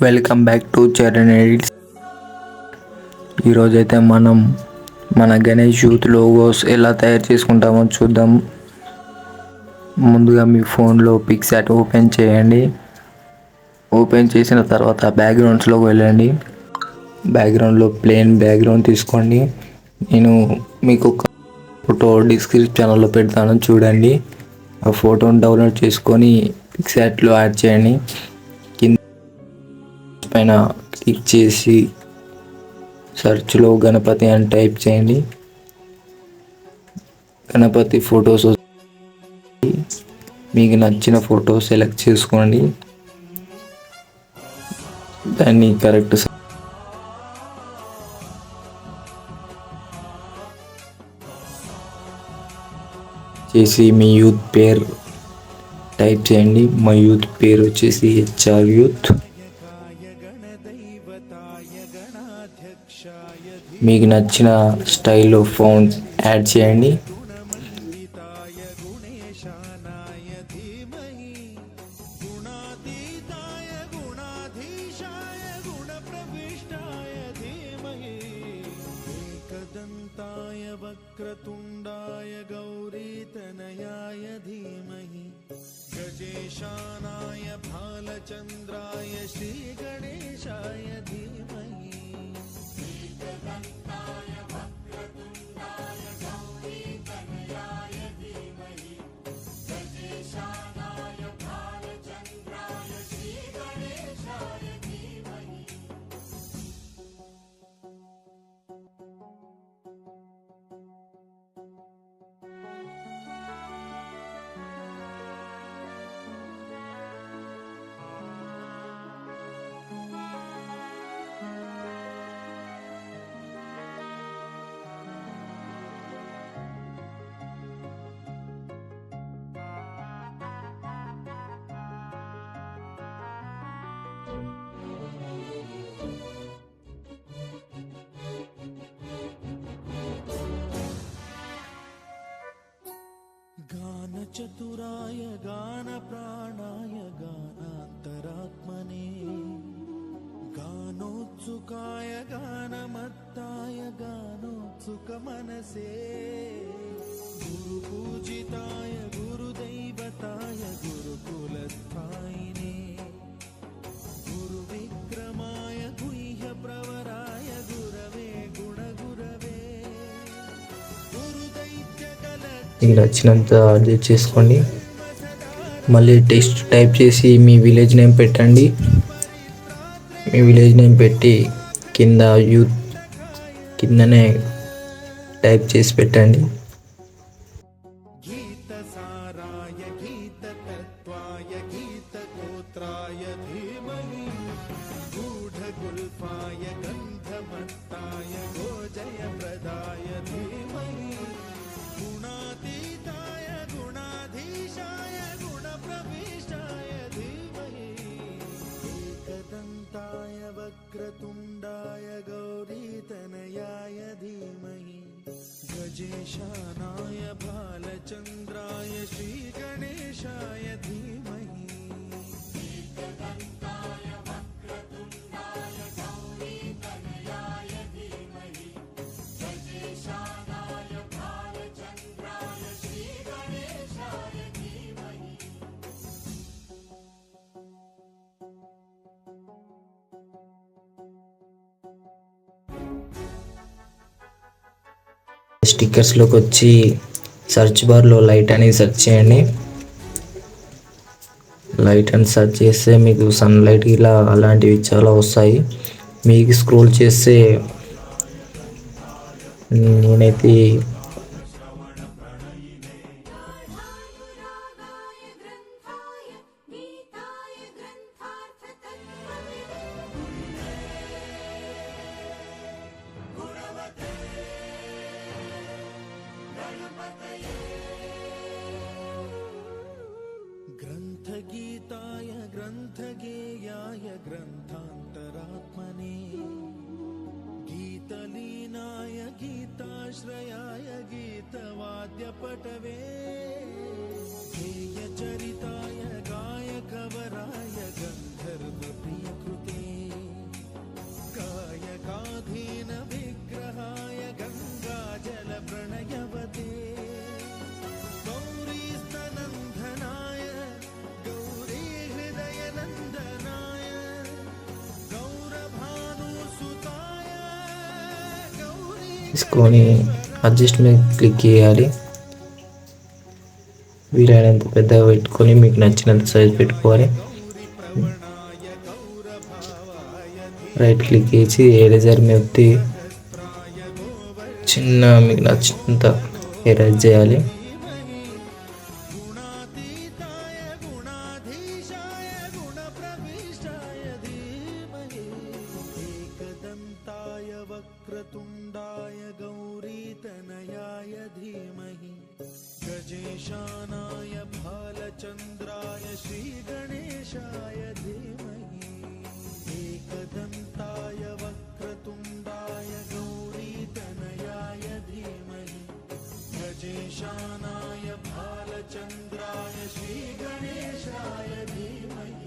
Welcome back to Charan edits. ఈరోజైతే మనం మన గణేష్ యూత్ లోగోస్ ఎలా తయారు చేసుకుంటామో చూద్దాం. ముందుగా మీ ఫోన్లో పిక్సార్ట్ ఓపెన్ చేయండి. ఓపెన్ చేసిన తర్వాత బ్యాక్గ్రౌండ్స్లోకి వెళ్ళండి. బ్యాక్గ్రౌండ్లో ప్లెయిన్ బ్యాక్గ్రౌండ్ తీసుకోండి. నేను మీకు ఒక ఫోటో డిస్క్రిప్షన్లో పెడతాను, చూడండి. ఆ ఫోటోని డౌన్లోడ్ చేసుకొని పిక్సార్ట్లో యాడ్ చేయండి. పైన క్లిక్ చేసి సెర్చ్లో గణపతి అని టైప్ చేయండి. గణపతి ఫొటోస్ మీకు నచ్చిన ఫోటో సెలెక్ట్ చేసుకోండి. దాన్ని కరెక్ట్ చేసి మీ యూత్ పేరు టైప్ చేయండి. మా యూత్ పేరు వచ్చేసి హెచ్ఆర్ యూత్. మీకు నచ్చిన స్టైల్లో ఫాంట్ యాడ్ చేయండి. వక్రతుండాయ గౌరీతనయాయ ధీమహి గజేశానాయ భాలచంద్రాయ శ్రీ గణేశాయ ధీమహి. గానచతురాయ గాన ప్రాణాయ గానాంతరాత్మనే గానోత్సుకాయ గానమత్తాయ గానోత్సుక మనసే గురు పూజితాయ గురుదైవతాయ గురుకులస్థాయినే గురు విక్రమాయ గుహ్య ప్రవరాయ గురవే గుణగురవే గురుదైత్య కల మీకు నచ్చినంత అడ్జస్ట్ చేసుకోండి. మళ్ళీ టెక్స్ట్ టైప్ చేసి మీ విలేజ్ నేమ్ పెట్టండి. మీ విలేజ్ నేమ్ పెట్టి కింద యూత్ కిందనే టైప్ చేసి పెట్టండి. గీత సారాయ గీత తత్వాయ గీత గోత్రాయ ధీమహి గూఢ గుల్ఫాయ గంధమత్తాయ గోజయ ప్రదాయ ధీమహి గుణాతీతాయ గుణాధీశాయ గుణప్రవిష్టాయ ధీమహి ఏకదంతాయ వక్రతుండాయ గౌరీతనయాయ ధీమహి గజేశానాయ భాలచంద్రాయ శ్రీ గణేశాయ ధీమహి. స్టిక్కర్స్లోకి వచ్చి సెర్చ్ బార్లో లైట్ అని సెర్చ్ చేయండి. లైట్ అని సెర్చ్ చేస్తే మీకు సన్లైట్ ఇలా అలాంటివి చాలా వస్తాయి. మీకు స్క్రోల్ చేస్తే నేనైతే గ్రంథగీతాయ గ్రంథగేయాయ గ్రంథాంతరాత్మనే గీతలీనాయ గీతాశ్రయాయ తీసుకొని అడ్జస్ట్ మీద క్లిక్ చేయాలి. వీలైనంత పెద్దగా పెట్టుకొని మీకు నచ్చినంత సైజ్ పెట్టుకోవాలి. రైట్ క్లిక్ చేసి ఎరేజర్ మీద ఒత్తి చిన్న మీకు నచ్చినంత ఎరేజ్ చేయాలి. एकदन्ताय वक्रतुण्डाय गौरीतनयाय धीमहि गजेशानाय भालचन्द्राय श्रीगणेशाय धीमहि एकदन्ताय वक्रतुण्डाय गौरीतनयाय धीमहि गजेशानाय भालचन्द्राय श्रीगणेशाय धीमहि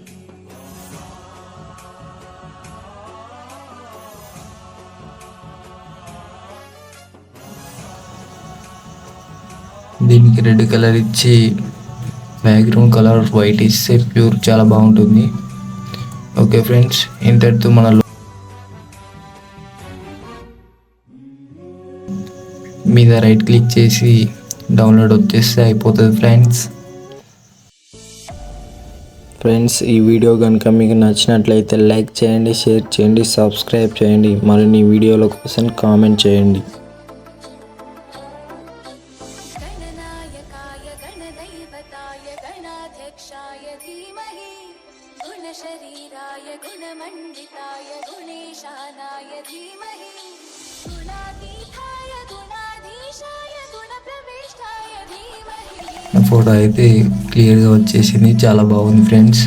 దీనికి రెడ్ కలర్ ఇచ్చి బ్యాక్గ్రౌండ్ కలర్ వైట్ ఇస్తే ప్యూర్ చాలా బాగుంటుంది. ఓకే ఫ్రెండ్స్, ఇంతటితో మన మీద రైట్ క్లిక్ చేసి డౌన్లోడ్ వచ్చేస్తే అయిపోతుంది ఫ్రెండ్స్. ఈ వీడియో కనుక మీకు నచ్చినట్లయితే లైక్ చేయండి, షేర్ చేయండి, సబ్స్క్రైబ్ చేయండి. మరిన్ని వీడియోల కోసం కామెంట్ చేయండి. गणाध्यक्षाय धीमहि गुणशरीराय गुणमण्डिताय गुणेशानाय धीमहि गुणातीताय गुणाधीशाय गुणप्रविष्टाय धीमहि. ఫోటో అయితే క్లియర్గా వచ్చేసింది, చాలా బాగుంది ఫ్రెండ్స్.